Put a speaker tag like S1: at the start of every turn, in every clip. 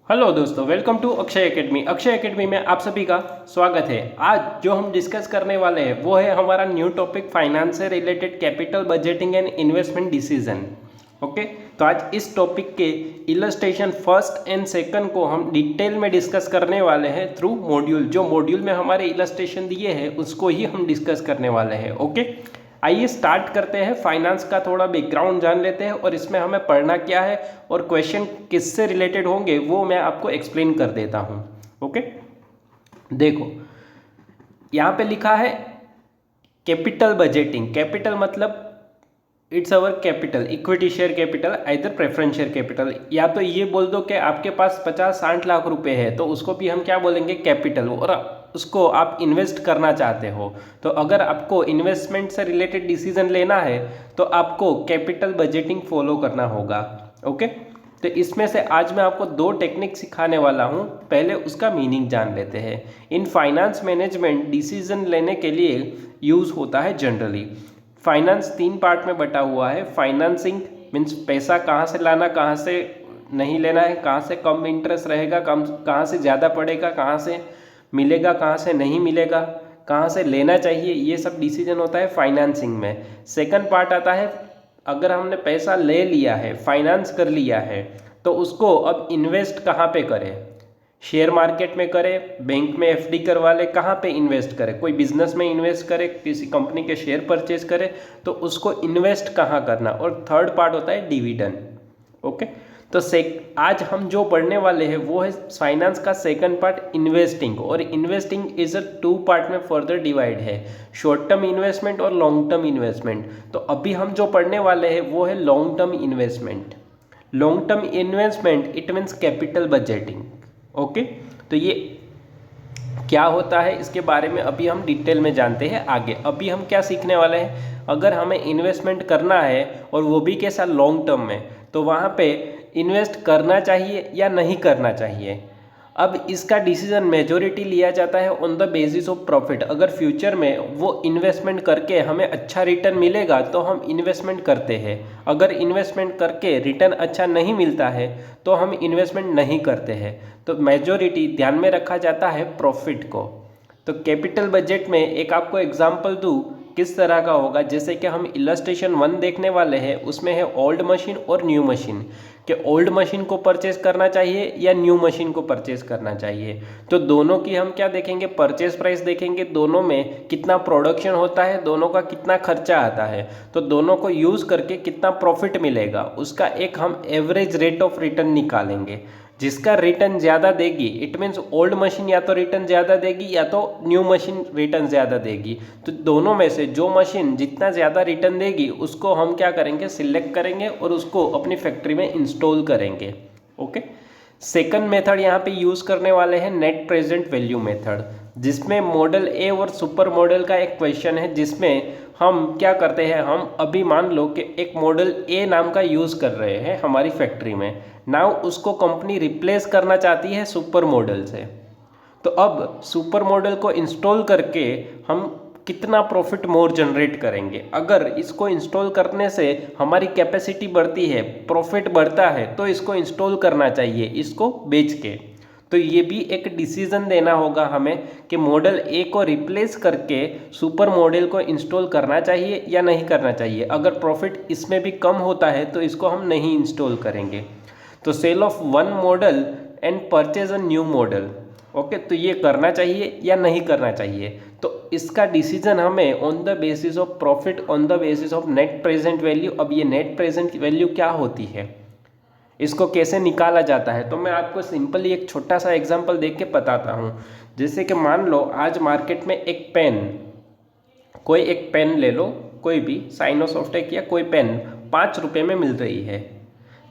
S1: Hello दोस्तों, welcome to Akshay Academy. Akshay Academy में आप सभी का स्वागत है। आज जो हम डिस्कस करने वाले हैं वो है हमारा न्यू टॉपिक फाइनेंस से related capital budgeting and investment decision. Okay, तो आज इस टॉपिक के इलस्ट्रेशन फर्स्ट एंड सेकंड को हम डिटेल में डिस्कस करने वाले हैं थ्रू मॉड्यूल। जो मॉड्यूल में हमारे इलस्ट्रेशन दिए हैं उसको ही हम डिस्कस करने वाले हैं। ओके, आइए स्टार्ट करते हैं। फाइनेंस का थोड़ा बैकग्राउंड जान लेते हैं और इसमें हमें पढ़ना क्या है और क्वेश्चन किससे रिलेटेड होंगे वो मैं आपको एक्सप्लेन कर देता हूं। ओके, देखो यहाँ पे लिखा है कैपिटल बजटिंग। कैपिटल मतलब it's our capital, equity share capital, either preference share capital. या तो ये बोल दो कि आपके पास 50-60 लाख रुपए है तो उसको भी हम क्या बोलेंगे, कैपिटल। और उसको आप इन्वेस्ट करना चाहते हो तो अगर आपको इन्वेस्टमेंट से रिलेटेड डिसीजन लेना है तो आपको कैपिटल बजटिंग फॉलो करना होगा। ओके, तो इसमें से आज मैं आपको दो टेक्निक सिखाने वाला हूँ। पहले उसका मीनिंग जान लेते हैं। इन फाइनेंस मैनेजमेंट डिसीजन लेने के लिए यूज़ होता है जनरली। फाइनेंस 3 पार्ट में बटा हुआ है। फाइनेंसिंग मीन्स पैसा कहाँ से लाना, कहाँ से नहीं लेना है, कहाँ से कम इंटरेस्ट रहेगा, कहाँ से ज़्यादा पड़ेगा, कहाँ से मिलेगा, कहाँ से नहीं मिलेगा, कहाँ से लेना चाहिए, ये सब डिसीजन होता है फाइनेंसिंग में। सेकंड पार्ट आता है, अगर हमने पैसा ले लिया है, फाइनेंस कर लिया है, तो उसको अब इन्वेस्ट कहाँ पे करें। शेयर मार्केट में करें, बैंक में एफडी करवा ले, कहाँ पे इन्वेस्ट करें, कोई बिजनेस में इन्वेस्ट करें, किसी कंपनी के शेयर परचेज करें तो उसको इन्वेस्ट कहाँ करना। और थर्ड पार्ट होता है डिविडेंड। ओके, तो आज हम जो पढ़ने वाले हैं वो है फाइनेंस का सेकंड पार्ट, इन्वेस्टिंग। और इन्वेस्टिंग इज अ 2 पार्ट में फर्दर डिवाइड है, शॉर्ट टर्म इन्वेस्टमेंट और लॉन्ग टर्म इन्वेस्टमेंट। तो अभी हम जो पढ़ने वाले हैं वो है long term investment. Long term investment it means capital budgeting. Okay, तो ये क्या होता है इसके बारे में अभी हम डिटेल में जानते हैं आगे। अभी हम क्या सीखने वाले हैं, अगर हमें इन्वेस्टमेंट करना है और वो भी कैसा, लॉन्ग टर्म में, तो वहाँ पे इन्वेस्ट करना चाहिए या नहीं करना चाहिए। अब इसका डिसीजन मेजॉरिटी लिया जाता है on the basis of profit. अगर फ्यूचर में वो इन्वेस्टमेंट करके हमें अच्छा रिटर्न मिलेगा तो हम इन्वेस्टमेंट करते हैं। अगर इन्वेस्टमेंट करके रिटर्न अच्छा नहीं मिलता है तो हम इन्वेस्टमेंट नहीं करते हैं। तो मेजॉरिटी ध्यान में रखा जाता है प्रॉफिट को। तो कैपिटल बजट में एक आपको एग्जांपल दूँ किस तरह का होगा, जैसे कि हम इलस्ट्रेशन 1 देखने वाले हैं, उसमें है ओल्ड मशीन और न्यू मशीन। कि ओल्ड मशीन को परचेज करना चाहिए या न्यू मशीन को परचेज करना चाहिए। तो दोनों की हम क्या देखेंगे, परचेज प्राइस देखेंगे, दोनों में कितना प्रोडक्शन होता है, दोनों का कितना खर्चा आता है, तो दोनों को यूज़ करके कितना प्रॉफिट मिलेगा उसका एक हम एवरेज रेट ऑफ रिटर्न निकालेंगे। जिसका रिटर्न ज़्यादा देगी, इट मीन्स ओल्ड मशीन या तो रिटर्न ज़्यादा देगी या तो न्यू मशीन रिटर्न ज़्यादा देगी। तो दोनों में से जो मशीन जितना ज़्यादा रिटर्न देगी उसको हम क्या करेंगे, सिलेक्ट करेंगे और उसको अपनी फैक्ट्री में इंस्टॉल करेंगे। ओके, सेकंड मेथड यहाँ पे यूज़ करने वाले हैं नेट प्रेजेंट वैल्यू मेथड, जिसमें मॉडल ए और सुपर मॉडल का एक क्वेश्चन है, जिसमें हम क्या करते हैं, हम अभी मान लो कि एक मॉडल ए नाम का यूज़ कर रहे हैं हमारी फैक्ट्री में। नाउ उसको कंपनी रिप्लेस करना चाहती है सुपर मॉडल से। तो अब सुपर मॉडल को इंस्टॉल करके हम कितना प्रॉफिट मोर जनरेट करेंगे। अगर इसको इंस्टॉल करने से हमारी कैपेसिटी बढ़ती है, प्रॉफिट बढ़ता है, तो इसको इंस्टॉल करना चाहिए इसको बेच के। तो ये भी एक डिसीजन देना होगा हमें कि मॉडल ए को रिप्लेस करके सुपर मॉडल को इंस्टॉल करना चाहिए या नहीं करना चाहिए। अगर प्रॉफिट इसमें भी कम होता है तो इसको हम नहीं इंस्टॉल करेंगे। तो sale of one model and purchase a new model. Okay, तो ये करना चाहिए या नहीं करना चाहिए। तो इसका डिसीजन हमें on the basis of profit, on the basis of net present value. अब ये नेट प्रेजेंट वैल्यू क्या होती है, इसको कैसे निकाला जाता है, तो मैं आपको सिंपली एक छोटा सा एग्जांपल देख के बताता हूँ। जैसे कि मान लो आज मार्केट में एक पेन, कोई एक पेन ले लो, कोई भी साइनोसॉफ्टेक या कोई पेन 5 रुपये में मिल रही है।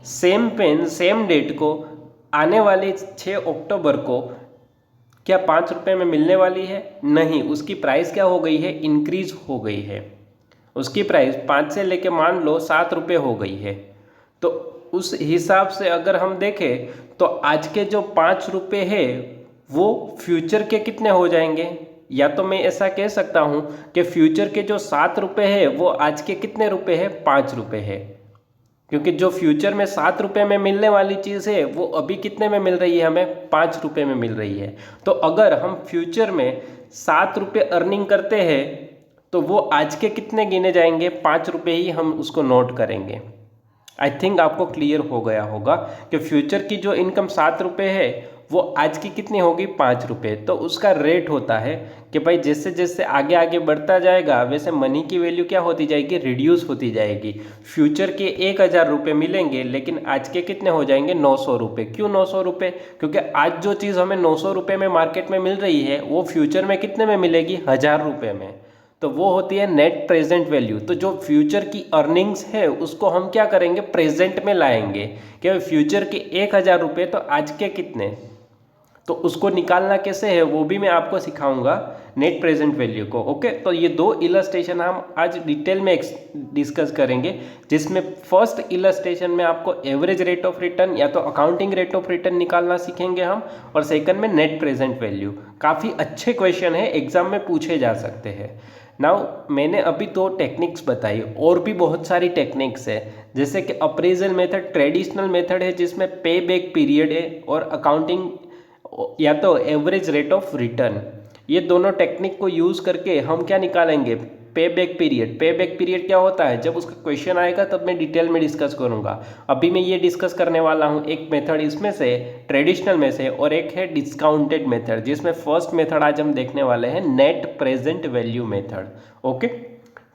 S1: सेम पेन सेम डेट को आने वाले 6 अक्टूबर को क्या 5 रुपये में मिलने वाली है? नहीं, उसकी प्राइस क्या हो गई है, इंक्रीज हो गई है। उसकी प्राइस 5 से लेके मान लो 7 रुपये हो गई है। तो उस हिसाब से अगर हम देखें तो आज के जो 5 रुपये है वो फ्यूचर के कितने हो जाएंगे। या तो मैं ऐसा कह सकता हूँ कि फ्यूचर के जो 7 रुपये है वो आज के कितने रुपये है, 5 रुपये है। क्योंकि जो फ्यूचर में 7 रुपये में मिलने वाली चीज़ है वो अभी कितने में मिल रही है, हमें 5 रुपये में मिल रही है। तो अगर हम फ्यूचर में 7 रुपये अर्निंग करते हैं तो वो आज के कितने गिने जाएंगे, 5 रुपये ही हम उसको नोट करेंगे। आई थिंक आपको क्लियर हो गया होगा कि फ्यूचर की जो इनकम 7 रुपये है वो आज की कितनी होगी, 5 रुपये। तो उसका रेट होता है कि भाई जैसे जैसे आगे आगे बढ़ता जाएगा वैसे मनी की वैल्यू क्या होती जाएगी, रिड्यूस होती जाएगी। फ्यूचर के 1000 रुपये मिलेंगे लेकिन आज के कितने हो जाएंगे, 900 रुपये। क्यों 900 रुपये, क्योंकि आज जो चीज़ हमें 900 रुपये में मार्केट में मिल रही है वो फ्यूचर में कितने में मिलेगी, 1000 रुपये में। तो वो होती है नेट प्रेजेंट वैल्यू। तो जो फ्यूचर की अर्निंग्स है उसको हम क्या करेंगे, प्रेजेंट में लाएंगे कि फ्यूचर के 1000 रुपये तो आज के कितने, तो उसको निकालना कैसे है वो भी मैं आपको सिखाऊंगा नेट प्रेजेंट वैल्यू को। ओके, तो ये 2 इलस्ट्रेशन हम आज डिटेल में डिस्कस करेंगे, जिसमें फर्स्ट इलस्ट्रेशन में आपको एवरेज रेट ऑफ रिटर्न या तो अकाउंटिंग रेट ऑफ रिटर्न निकालना सीखेंगे हम, और सेकंड में नेट प्रेजेंट वैल्यू। काफ़ी अच्छे क्वेश्चन है, एग्जाम में पूछे जा सकते हैं। नाउ मैंने अभी 2 टेक्निक्स बताई, और भी बहुत सारी टेक्निक्स है, जैसे कि अप्रेजल मेथड ट्रेडिशनल मेथड है जिसमें पे बैक पीरियड है, और अकाउंटिंग या तो एवरेज रेट ऑफ रिटर्न। ये दोनों टेक्निक को यूज़ करके हम क्या निकालेंगे, पे बैक पीरियड। पे बैक पीरियड क्या होता है, जब उसका क्वेश्चन आएगा तब मैं डिटेल में डिस्कस करूंगा। अभी मैं ये डिस्कस करने वाला हूँ एक मेथड इसमें से ट्रेडिशनल में से, और एक है डिस्काउंटेड मेथड, जिसमें फर्स्ट मेथड आज हम देखने वाले हैं net present value method. Okay,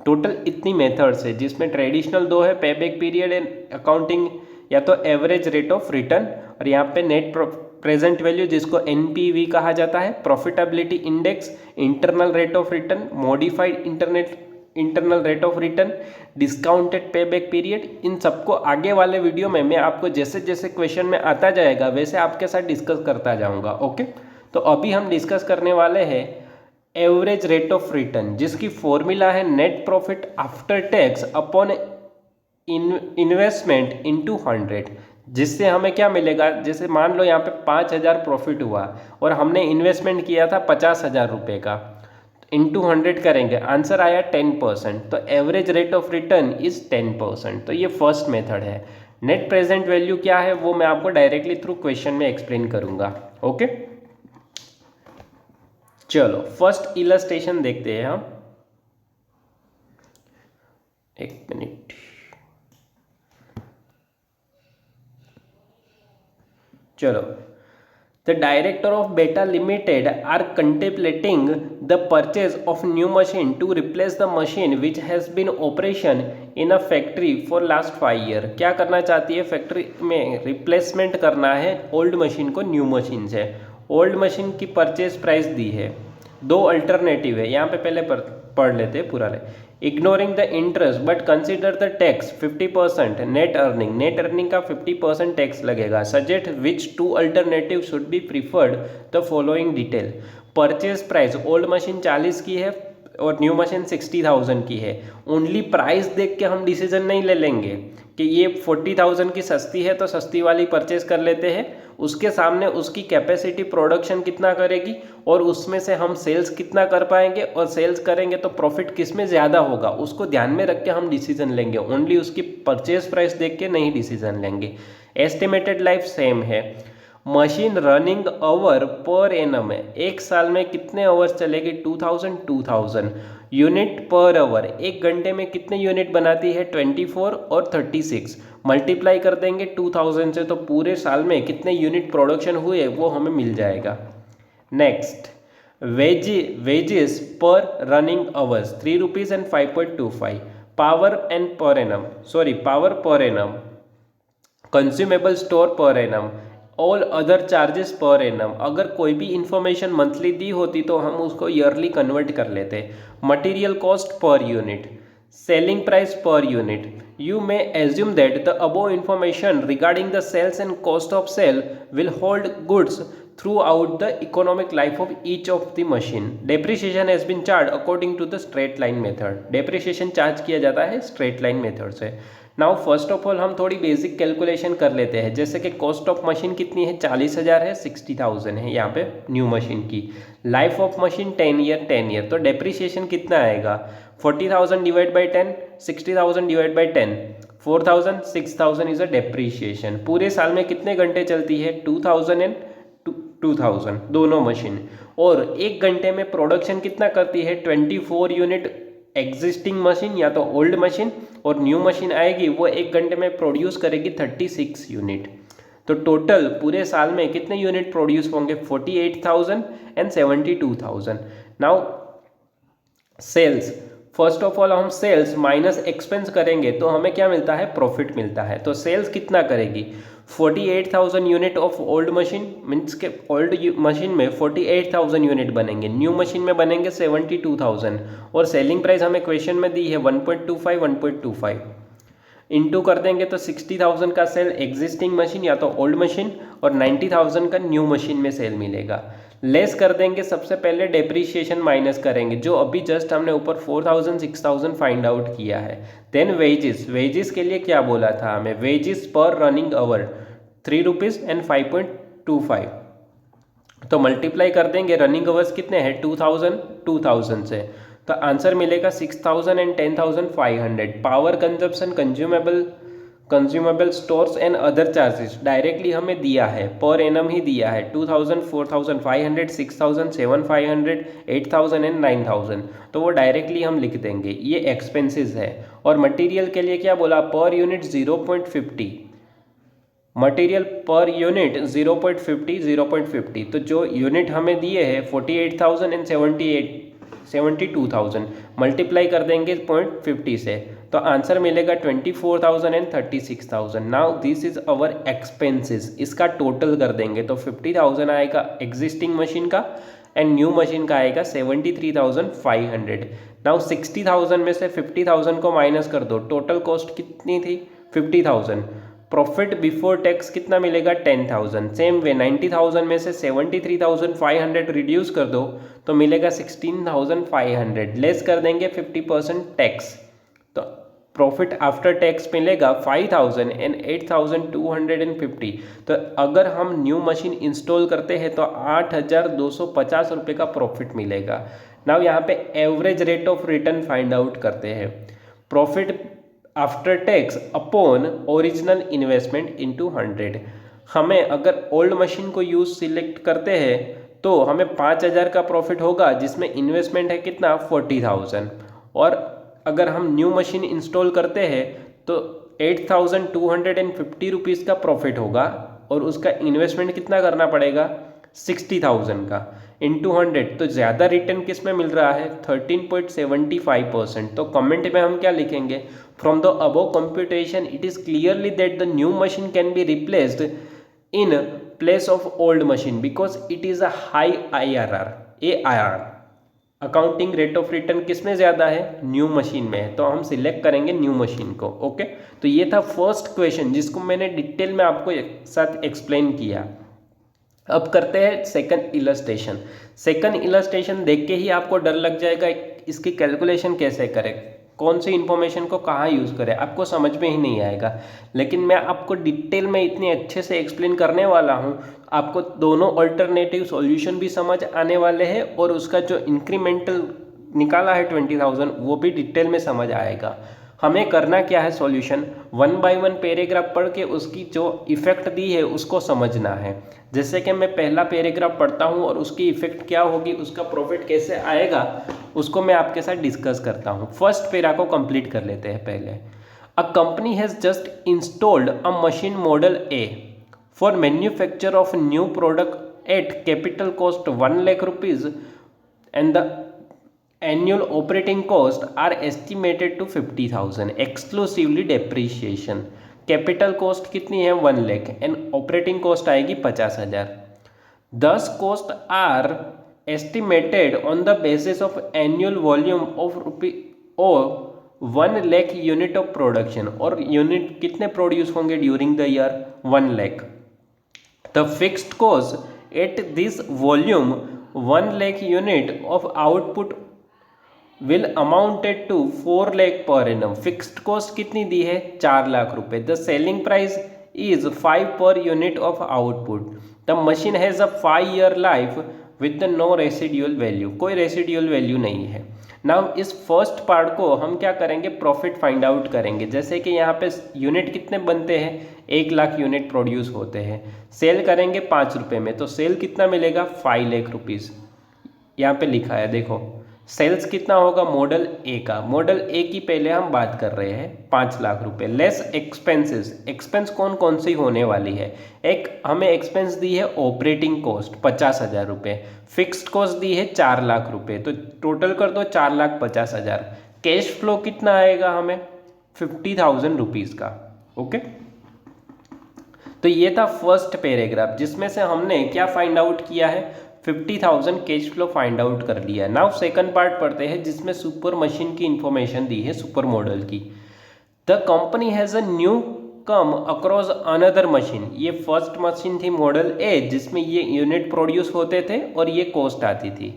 S1: total इतनी मेथड्स है, जिसमें ट्रेडिशनल 2 है, पे बैक पीरियड एंड अकाउंटिंग या तो एवरेज रेट ऑफ रिटर्न, और यहाँ पे नेट प्रेजेंट वैल्यू जिसको एनपीवी कहा जाता है, profitability index, internal rate of return, modified internal rate of return, discounted payback period. इन सबको आगे वाले वीडियो में मैं आपको जैसे जैसे क्वेश्चन में आता जाएगा वैसे आपके साथ डिस्कस करता जाऊंगा। ओके, तो अभी हम डिस्कस करने वाले हैं एवरेज रेट ऑफ रिटर्न, जिसकी फॉर्मूला है net profit after tax upon investment into 100। जिससे हमें क्या मिलेगा, जैसे मान लो यहाँ पे 5000 प्रॉफिट हुआ और हमने इन्वेस्टमेंट किया था 50,000 रुपये का, इंटू 100 करेंगे, आंसर आया 10%। तो average rate of return is 10%। तो ये फर्स्ट मेथड है। नेट प्रेजेंट वैल्यू क्या है वो मैं आपको डायरेक्टली थ्रू क्वेश्चन में एक्सप्लेन करूंगा। ओके, चलो फर्स्ट इलस्ट्रेशन देखते हैं हम। एक मिनट, चलो। The director of Beta Limited are contemplating the purchase of new machine to replace the machine which has been operation in a factory for last 5 year। क्या करना चाहती है, फैक्ट्री में रिप्लेसमेंट करना है ओल्ड मशीन को new machine से। Old machine की परचेज प्राइस दी है, 2 अल्टरनेटिव है, यहाँ पे पहले पढ़ लेते हैं पूरा। Ignoring the interest but consider the tax 50%। Net earning का 50% टैक्स लगेगा। Suggest which 2 alternative should be preferred, the following detail. Purchase price old machine 40 की है और न्यू मशीन 60,000 की है। ओनली प्राइस देख के हम डिसीजन नहीं ले लेंगे कि ये 40,000 की सस्ती है तो सस्ती वाली परचेज कर लेते हैं। उसके सामने उसकी कैपेसिटी प्रोडक्शन कितना करेगी और उसमें से हम सेल्स कितना कर पाएंगे, और सेल्स करेंगे तो प्रॉफिट किस में ज़्यादा होगा उसको ध्यान में रख के हम डिसीजन लेंगे। ओनली उसकी परचेज प्राइस देख के नहीं डिसीजन लेंगे। एस्टिमेटेड लाइफ सेम है। Machine running hour per annum है, एक साल में कितने आवर्स चलेगी, 2000 यूनिट पर आवर, एक घंटे में कितने यूनिट बनाती है, 24 और 36। मल्टीप्लाई कर देंगे 2000 से तो पूरे साल में कितने यूनिट प्रोडक्शन हुए वो हमें मिल जाएगा। नेक्स्ट, वेजेस पर running hours 3 rupees and 5.25। Power per annum, consumable store per annum, all other charges per annum. अगर कोई भी इंफॉर्मेशन मंथली दी होती तो हम उसको ईयरली कन्वर्ट कर लेते। Material cost per unit, selling price per unit. You may assume that the above information regarding the sales and cost of sale will hold goods throughout the economic life of each of the machine. Depreciation has been charged according to the straight line method. Depreciation charge किया जाता है straight line method से। Now first of all हम थोड़ी basic calculation कर लेते हैं, जैसे कि कॉस्ट ऑफ मशीन कितनी है, 40,000 है, 60,000 है यहाँ पे न्यू मशीन की। लाइफ ऑफ मशीन 10 ईयर, तो डेप्रिसिएशन कितना आएगा, 40,000 divide by 10, 60,000 divide by 10, 4,000, 6,000 is a depreciation. पूरे साल में कितने घंटे चलती है? 2,000 एंड 2,000 दोनों मशीन। और एक घंटे में प्रोडक्शन कितना करती है? 24 यूनिट एग्जिस्टिंग मशीन या तो ओल्ड मशीन, और न्यू मशीन आएगी वो एक घंटे में प्रोड्यूस करेगी 36 यूनिट। तो टोटल पूरे साल में कितने यूनिट प्रोड्यूस होंगे? 48,000 and 72,000। Now sales, first of all हम सेल्स माइनस एक्सपेंस करेंगे तो हमें क्या मिलता है? प्रॉफिट मिलता है। तो सेल्स कितना करेगी? 48,000 unit of old machine, means के ओल्ड मशीन में 48,000 यूनिट बनेंगे, न्यू मशीन में बनेंगे 72,000, और सेलिंग प्राइस हमें क्वेश्चन में दी है 1.25, 1.25 इंटू कर देंगे तो 60,000 का सेल एग्जिस्टिंग मशीन या तो ओल्ड मशीन, और 90,000 का न्यू मशीन में सेल मिलेगा। लेस कर देंगे, सबसे पहले डेप्रीशिएशन माइनस करेंगे जो अभी जस्ट हमने ऊपर 4,000 6,000 फाइंड आउट किया है। देन वेजेस, वेजेस के लिए क्या बोला था हमें? वेजेस पर रनिंग आवर 3 रुपीज़ एंड 5.25, तो मल्टीप्लाई कर देंगे। रनिंग आवर्स कितने हैं? 2,000 से, तो आंसर मिलेगा 6,000 and 10,500। Power consumption, consumable stores and other charges directly हमें दिया है, पर एनम ही दिया है 2,000, 4,500, 6,000, 7,500, 8,000 एंड 9,000, तो वो डायरेक्टली हम लिख देंगे, ये एक्सपेंसेस है। और मटेरियल के लिए क्या बोला? Per unit 0.50, material per unit 0.50, 0.50, तो जो यूनिट हमें दिए हैं 48,000 एंड 72,000 मल्टीप्लाई कर देंगे 0.50 से, तो आंसर मिलेगा 24,000 and 36,000। Now this is our expenses, इसका टोटल कर देंगे तो 50,000 आएगा एग्जिस्टिंग मशीन का, एंड न्यू मशीन का आएगा 73,500। नाउ 60,000 में से 50,000 को माइनस कर दो, टोटल कॉस्ट कितनी थी? 50,000। प्रॉफिट बिफोर टैक्स कितना मिलेगा? 10,000। सेम वे 90,000 में से 73,500 रिड्यूस कर दो तो मिलेगा 16,500। लेस कर देंगे 50% टैक्स, तो प्रॉफिट आफ्टर टैक्स मिलेगा 5,000 एंड 8,250। तो अगर हम न्यू मशीन इंस्टॉल करते हैं तो 8,250 रुपये का प्रॉफिट मिलेगा। नाउ यहाँ पे average rate of return find out करते हैं। Profit after tax upon original investment into 100। हमें अगर ओल्ड मशीन को यूज सिलेक्ट करते हैं तो हमें 5,000 का प्रॉफिट होगा, जिसमें इन्वेस्टमेंट है कितना? 40,000। और अगर हम न्यू मशीन इंस्टॉल करते हैं तो 8,250 रुपीज़ का प्रॉफिट होगा, और उसका इन्वेस्टमेंट कितना करना पड़ेगा? 60,000 का इंटू 100। तो ज़्यादा रिटर्न किस में मिल रहा है? 13.75%। तो कमेंट में हम क्या लिखेंगे? From the above computation it is clearly that the new machine can be replaced in place of old machine because it is a high IRR, AIR। Accounting rate of return किस में ज़्यादा है? New machine में है, तो हम select करेंगे new machine को। ओके, तो ये था फर्स्ट क्वेश्चन जिसको मैंने डिटेल में आपको एक साथ एक्सप्लेन किया। अब करते हैं सेकंड इलस्ट्रेशन। सेकंड इलस्ट्रेशन देख के ही आपको डर लग जाएगा इसकी कैलकुलेशन कैसे करें, कौन सी इन्फॉर्मेशन को कहाँ यूज़ करें, आपको समझ में ही नहीं आएगा। लेकिन मैं आपको डिटेल में इतने अच्छे से एक्सप्लेन करने वाला हूँ, आपको दोनों अल्टरनेटिव सॉल्यूशन भी समझ आने वाले हैं, और उसका जो इंक्रीमेंटल निकाला है 20,000 वो भी डिटेल में समझ आएगा। हमें करना क्या है? सॉल्यूशन 1 बाय 1 पैराग्राफ पढ़ के उसकी जो इफेक्ट दी है उसको समझना है। जैसे कि मैं पहला पैराग्राफ पढ़ता हूँ और उसकी इफेक्ट क्या होगी, उसका प्रॉफिट कैसे आएगा, उसको मैं आपके साथ डिस्कस करता हूँ। फर्स्ट पैरा को कंप्लीट कर लेते हैं पहले। A company has just installed a machine model A for manufacture of new product at capital cost 1 lakh rupees and the annual operating cost are estimated to 50,000 exclusively depreciation। Capital cost कितनी है? 1 lakh, and operating cost आएगी 50,000। These cost are estimated on the basis of annual volume of और 1 lakh unit of production, और unit कितने produce होंगे during the year? 1 lakh. The fixed cost at this volume 1 lakh unit of output will amounted to 4 lakh per annum. Fixed cost कितनी दी है? 4 लाख रुपए। The selling price is 5 per unit of output. The machine has a 5 year life with no residual value, कोई residual value नहीं है। Now इस first part को हम क्या करेंगे, प्रॉफिट फाइंड आउट करेंगे। जैसे कि यहाँ पे यूनिट कितने बनते हैं, 1 लाख यूनिट प्रोड्यूस होते हैं, सेल करेंगे 5 रुपये में, तो सेल कितना मिलेगा, 5 लाख रुपीज़। यहाँ पे लिखा है देखो, सेल्स कितना होगा मॉडल ए का, मॉडल ए की पहले हम बात कर रहे हैं 5 लाख रुपए, लेस एक्सपेंसेस। एक्सपेंस कौन कौन सी होने वाली है, एक हमें एक्सपेंस दी है ऑपरेटिंग कॉस्ट 50,000 रुपये, फिक्स्ड कॉस्ट दी है 4 लाख रुपए, तो टोटल कर दो 4,50,000। कैश फ्लो कितना आएगा हमें, 50,000 रुपीज़ का। ओके, तो ये था फर्स्ट पैराग्राफ जिसमें से हमने क्या फाइंड आउट किया है, 50,000 कैश फ्लो फाइंड आउट कर लिया। नाउ सेकंड पार्ट पढ़ते हैं जिसमें सुपर मशीन की इंफॉर्मेशन दी है, सुपर मॉडल की। The company has a new come across another machine, ये फर्स्ट मशीन थी मॉडल ए जिसमें ये यूनिट प्रोड्यूस होते थे और ये कॉस्ट आती थी।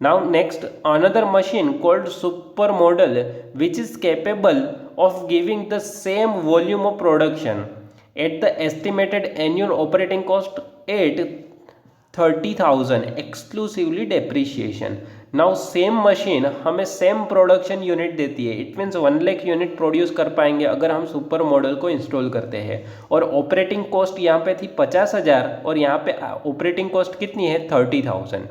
S1: Now next, another machine called super model which is capable of giving the same volume of production at the estimated annual operating cost at 30,000 exclusively depreciation. Now same machine हमें same production unit देती है, it means 1 lakh unit produce कर पाएंगे अगर हम super model को install करते हैं, और ऑपरेटिंग कॉस्ट यहाँ पे थी 50,000 और यहाँ पे ऑपरेटिंग कॉस्ट कितनी है, 30,000।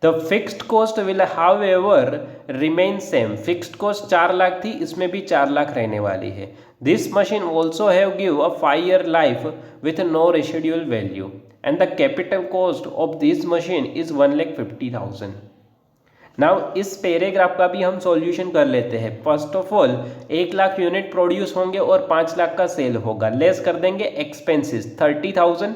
S1: The fixed cost will however remain same, fixed cost 4 lakh थी, इसमें भी 4 लाख रहने वाली है। This machine also have give a 5 year life with no residual value and the capital cost of this machine is 1,50,000। Now इस paragraph का भी हम सॉल्यूशन कर लेते हैं। First of all 1 lakh unit produce होंगे और 5 लाख का सेल होगा, लेस कर देंगे एक्सपेंसेस 30,000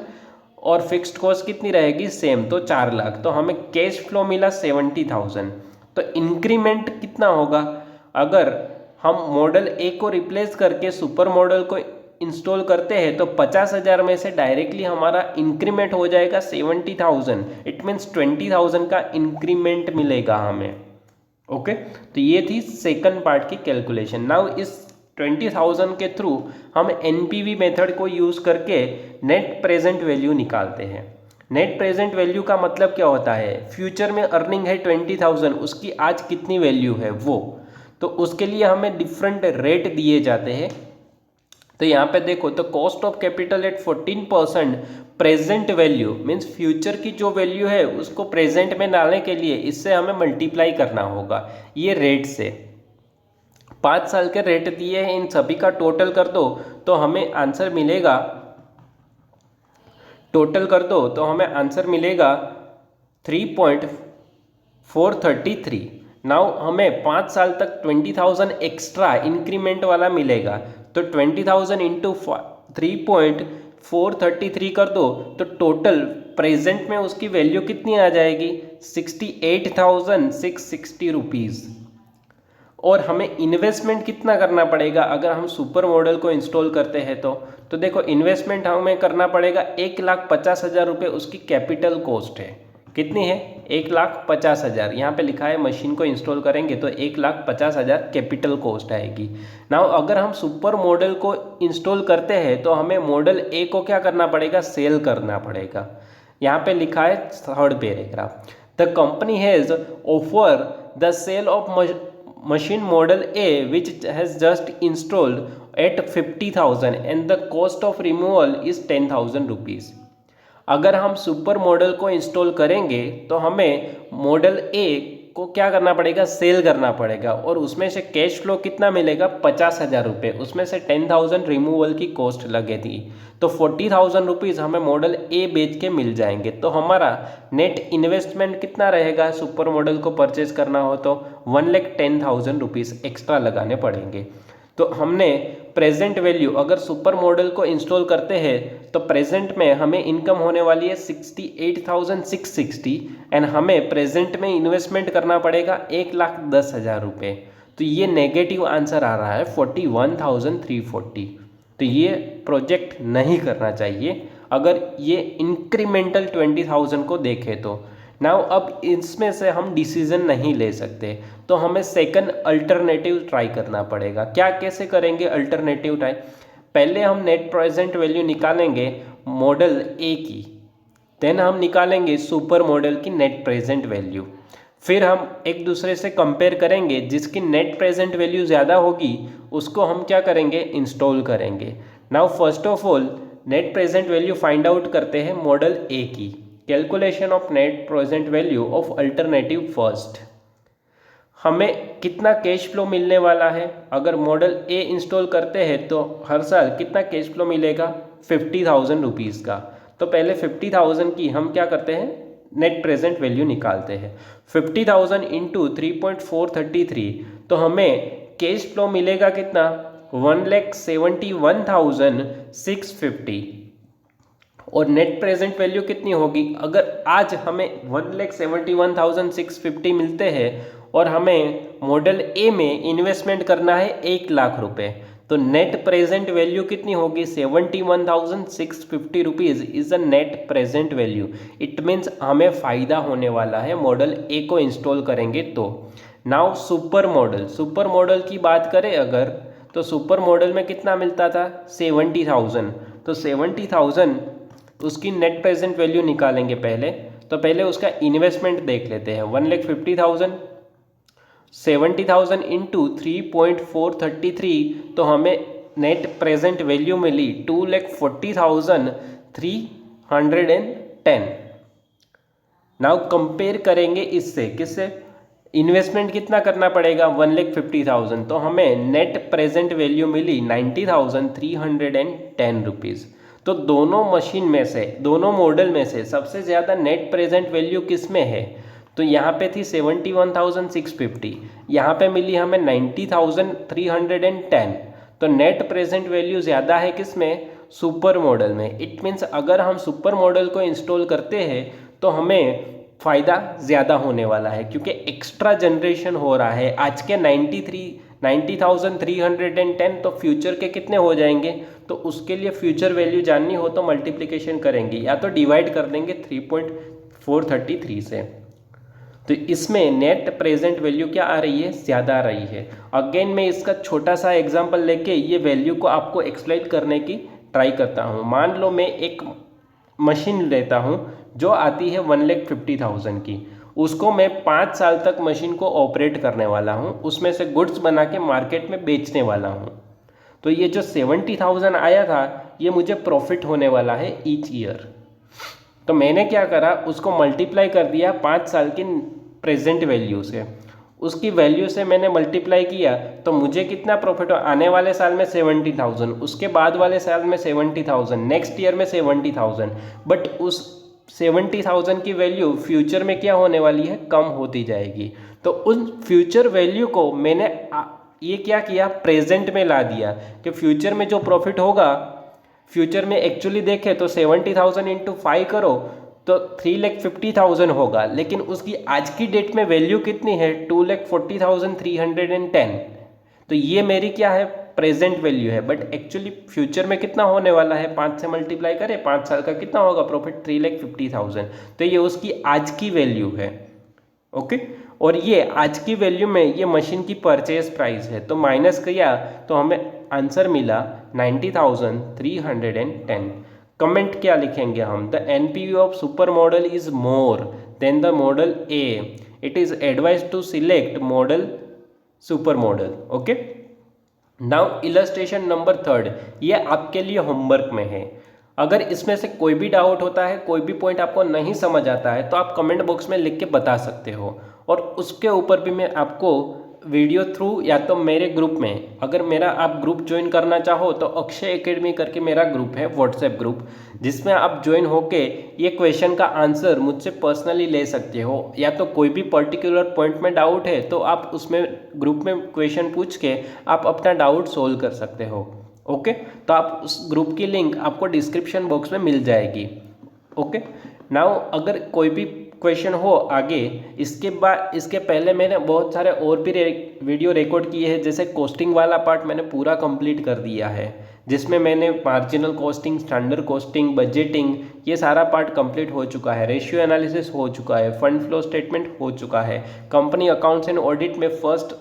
S1: और फिक्स्ड कॉस्ट कितनी रहेगी, सेम, तो 4 लाख, तो हमें कैश फ्लो मिला 70,000। तो इंक्रीमेंट कितना होगा, अगर हम मॉडल ए को रिप्लेस करके सुपर मॉडल को इंस्टॉल करते हैं तो 50,000 में से डायरेक्टली हमारा इंक्रीमेंट हो जाएगा 70,000, इट मीन्स 20,000 का इंक्रीमेंट मिलेगा हमें। ओके, तो ये थी सेकंड पार्ट की कैलकुलेशन। नाउ इस 20,000 के थ्रू हम एनपीवी मेथड को यूज़ करके नेट प्रेजेंट वैल्यू निकालते हैं। नेट प्रेजेंट वैल्यू का मतलब क्या होता है, फ्यूचर में अर्निंग है 20,000, उसकी आज कितनी वैल्यू है वो, तो उसके लिए हमें डिफरेंट रेट दिए जाते हैं। तो यहाँ पे देखो, तो cost of capital eight 14% present value means future की जो वैल्यू है उसको प्रेजेंट में डालने के लिए इससे हमें मल्टीप्लाई करना होगा ये रेट से। 5 साल के रेट दिए हैं, इन सभी का टोटल कर दो तो हमें आंसर मिलेगा, टोटल कर दो तो हमें आंसर मिलेगा 3.433। नाउ हमें 5 साल तक 20,000 एक्स्ट्रा इंक्रीमेंट वाला मिलेगा, तो 20,000 इंटू 3.433 कर दो तो टोटल प्रेजेंट में उसकी वैल्यू कितनी आ जाएगी, 68,660 रुपीज़। और हमें इन्वेस्टमेंट कितना करना पड़ेगा अगर हम सुपर मॉडल को इंस्टॉल करते हैं तो देखो इन्वेस्टमेंट हमें करना पड़ेगा 1,50,000 रुपये, उसकी कैपिटल कॉस्ट है, कितनी है, 1,50,000। यहाँ पे लिखा है मशीन को इंस्टॉल करेंगे तो 1,50,000 कैपिटल कॉस्ट आएगी। नाउ अगर हम सुपर मॉडल को इंस्टॉल करते हैं तो हमें मॉडल ए को क्या करना पड़ेगा, सेल करना पड़ेगा। यहाँ पे लिखा है third paragraph, the company has offer the sale of machine model A which has just installed at 50,000 and the cost of removal is 10,000 rupees। अगर हम सुपर मॉडल को इंस्टॉल करेंगे तो हमें मॉडल ए को क्या करना पड़ेगा, सेल करना पड़ेगा, और उसमें से कैश फ्लो कितना मिलेगा, 50,000 रुपये, उसमें से 10,000 रिमूवल की कॉस्ट लगे थी, तो 40,000 रुपीज़ हमें मॉडल ए बेच के मिल जाएंगे। तो हमारा नेट इन्वेस्टमेंट कितना रहेगा, सुपर मॉडल को परचेज करना हो तो 1,10,000 रुपीज़ एक्स्ट्रा लगाने पड़ेंगे। तो हमने प्रेजेंट वैल्यू अगर सुपर मॉडल को इंस्टॉल करते हैं तो प्रेजेंट में हमें इनकम होने वाली है 68,660 एंड हमें प्रेजेंट में इन्वेस्टमेंट करना पड़ेगा 1,10,000 रुपये। तो ये नेगेटिव आंसर आ रहा है 41,340। तो ये प्रोजेक्ट नहीं करना चाहिए अगर ये इंक्रीमेंटल 20,000 को देखें तो। नाउ अब इसमें से हम डिसीजन नहीं ले सकते तो हमें सेकंड अल्टरनेटिव ट्राई करना पड़ेगा। क्या कैसे करेंगे अल्टरनेटिव ट्राई, पहले हम नेट प्रेजेंट वैल्यू निकालेंगे मॉडल ए की, देन हम निकालेंगे सुपर मॉडल की नेट प्रेजेंट वैल्यू, फिर हम एक दूसरे से कंपेयर करेंगे, जिसकी नेट प्रेजेंट वैल्यू ज़्यादा होगी उसको हम क्या करेंगे, इंस्टॉल करेंगे। Now first of all net present value find out करते हैं मॉडल ए की। Calculation of net present value of alternative first. हमें कितना कैश फ्लो मिलने वाला है, अगर मॉडल ए इंस्टॉल करते हैं तो हर साल कितना कैश फ्लो मिलेगा, 50,000 रुपीज़ का। तो पहले 50,000 की हम क्या करते हैं, नेट प्रेजेंट वैल्यू निकालते हैं। 50,000 इंटू 3.433, तो हमें कैश फ्लो मिलेगा कितना, 1,71,650। और नेट प्रेजेंट वैल्यू कितनी होगी, अगर आज हमें 1,71,650 मिलते हैं और हमें मॉडल ए में इन्वेस्टमेंट करना है 1,00,000 रुपये, तो नेट प्रेजेंट वैल्यू कितनी होगी, 71,650 rupees is a net present value. It means हमें फ़ायदा होने वाला है मॉडल ए को इंस्टॉल करेंगे तो। नाउ सुपर मॉडल की बात करें अगर, तो सुपर मॉडल में कितना मिलता था, 70,000। तो 70,000 उसकी नेट प्रेजेंट वैल्यू निकालेंगे पहले। तो पहले उसका इन्वेस्टमेंट देख लेते हैं, 1,50,000, 70,000 इंटू 3.433, तो हमें नेट प्रेजेंट वैल्यू मिली 2,40,310। नाउ कंपेयर करेंगे इससे, किससे, इन्वेस्टमेंट कितना करना पड़ेगा, 1,50,000, तो हमें नेट प्रेजेंट वैल्यू मिली 90,310 रुपीज़। तो दोनों मशीन में से, दोनों मॉडल में से सबसे ज़्यादा नेट प्रेजेंट वैल्यू किस में है, तो यहाँ पे थी 71,650, यहाँ पे मिली हमें 90,310। तो नेट प्रेजेंट वैल्यू ज़्यादा है किस में, सुपर मॉडल में। इट मीन्स अगर हम सुपर मॉडल को इंस्टॉल करते हैं तो हमें फ़ायदा ज़्यादा होने वाला है, क्योंकि एक्स्ट्रा जनरेशन हो रहा है। आज के 90,310 तो फ्यूचर के कितने हो जाएंगे, तो उसके लिए फ्यूचर वैल्यू जाननी हो तो मल्टीप्लिकेशन करेंगे या तो डिवाइड कर देंगे 3.433 से। तो इसमें नेट प्रेजेंट वैल्यू क्या आ रही है, ज़्यादा आ रही है। अगेन मैं इसका छोटा सा एग्जांपल लेके ये वैल्यू को आपको एक्सप्लेन करने की ट्राई करता हूँ। मान लो मैं एक मशीन लेता हूँ जो आती है 1,50,000 की, उसको मैं 5 साल तक मशीन को ऑपरेट करने वाला हूँ, उसमें से गुड्स बना के मार्केट में बेचने वाला हूँ। तो ये जो 70,000 आया था ये मुझे प्रॉफिट होने वाला है ईच ईयर। तो मैंने क्या करा, उसको मल्टीप्लाई कर दिया 5 साल की प्रेजेंट वैल्यू से, उसकी वैल्यू से मैंने मल्टीप्लाई किया, तो मुझे कितना प्रॉफिट हो, आने वाले साल में 70,000, उसके बाद वाले साल में 70,000, नेक्स्ट ईयर में 70,000। बट उस 70,000 की वैल्यू फ्यूचर में क्या होने वाली है, कम होती जाएगी। तो उस फ्यूचर वैल्यू को मैंने ये क्या किया, प्रेजेंट में ला दिया, कि फ्यूचर में जो प्रॉफिट होगा, फ्यूचर में एक्चुअली देखें तो 70,000 इंटू 5 करो तो 3,50,000 होगा, लेकिन उसकी आज की डेट में वैल्यू कितनी है, 2,40,310। तो ये मेरी क्या है, प्रेजेंट वैल्यू है। बट एक्चुअली फ्यूचर में कितना होने वाला है, 5 से मल्टीप्लाई करें, 5 साल का कितना होगा प्रॉफिट, 3,50,000। तो ये उसकी आज की वैल्यू है। ओके, और ये आज की वैल्यू में ये मशीन की परचेज प्राइस है, तो माइनस किया तो हमें आंसर मिला 90,310। कमेंट क्या लिखेंगे हम, the NPV of super model is more than the model A, it is advise to select model super model. Okay, now illustration number 3, ये आपके लिए होमवर्क में है। अगर इसमें से कोई भी डाउट होता है, कोई भी पॉइंट आपको नहीं समझ आता है, तो आप कमेंट बॉक्स में लिख के बता सकते हो, और उसके ऊपर भी मैं आपको वीडियो थ्रू या तो मेरे ग्रुप में, अगर मेरा आप ग्रुप ज्वाइन करना चाहो तो अक्षय एकेडमी करके मेरा ग्रुप है, व्हाट्सएप ग्रुप, जिसमें आप ज्वाइन होके ये क्वेश्चन का आंसर मुझसे पर्सनली ले सकते हो। या तो कोई भी पर्टिकुलर पॉइंट में डाउट है तो आप उसमें ग्रुप में क्वेश्चन पूछ के आप अपना डाउट सोल्व कर सकते हो। ओके, तो आप उस ग्रुप की लिंक आपको डिस्क्रिप्शन बॉक्स में मिल जाएगी। ओके, नाउ अगर कोई भी क्वेश्चन हो आगे, इसके पहले मैंने बहुत सारे और भी वीडियो रिकॉर्ड किए हैं, जैसे कॉस्टिंग वाला पार्ट मैंने पूरा कंप्लीट कर दिया है, जिसमें मैंने marginal costing, standard costing, budgeting, ये सारा पार्ट कंप्लीट हो चुका है। रेशियो एनालिसिस हो चुका है, फंड फ्लो स्टेटमेंट हो चुका है, कंपनी अकाउंट्स एंड ऑडिट में first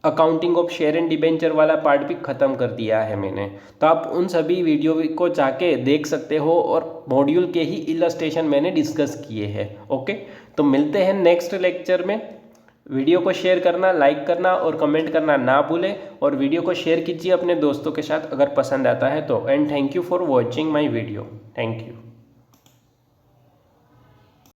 S1: accounting of share and debenture वाला पार्ट भी ख़त्म कर दिया है मैंने। तो आप उन सभी वीडियो को जाके देख सकते हो और मॉड्यूल के ही इलस्ट्रेशन मैंने डिस्कस किए हैं। ओके, तो मिलते हैं नेक्स्ट लेक्चर में। वीडियो को शेयर करना, लाइक करना और कमेंट करना ना भूलें, और वीडियो को शेयर कीजिए अपने दोस्तों के साथ अगर पसंद आता है तो। And thank you for watching my video. Thank you.